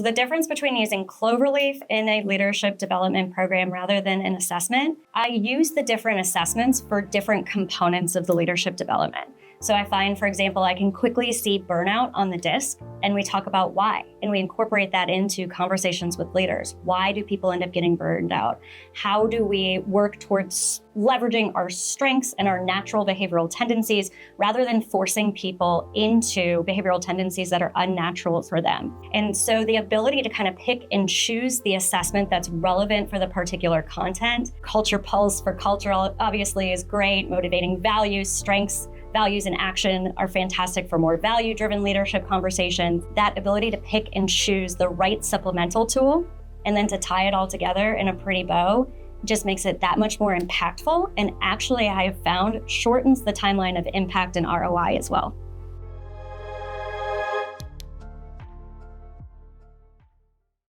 So the difference between using Cloverleaf in a leadership development program rather than an assessment, I use the different assessments for different components of the leadership development. So I find, for example, I can quickly see burnout on the disc, and we talk about why, and we incorporate that into conversations with leaders. Why do people end up getting burned out? How do we work towards leveraging our strengths and our natural behavioral tendencies rather than forcing people into behavioral tendencies that are unnatural for them? And so the ability to kind of pick and choose the assessment that's relevant for the particular content. Culture Pulse for cultural obviously is great. Motivating values, strengths, values and action are fantastic for more value-driven leadership conversations. That ability to pick and choose the right supplemental tool and then to tie it all together in a pretty bow just makes it that much more impactful. And actually, I have found shortens the timeline of impact and ROI as well.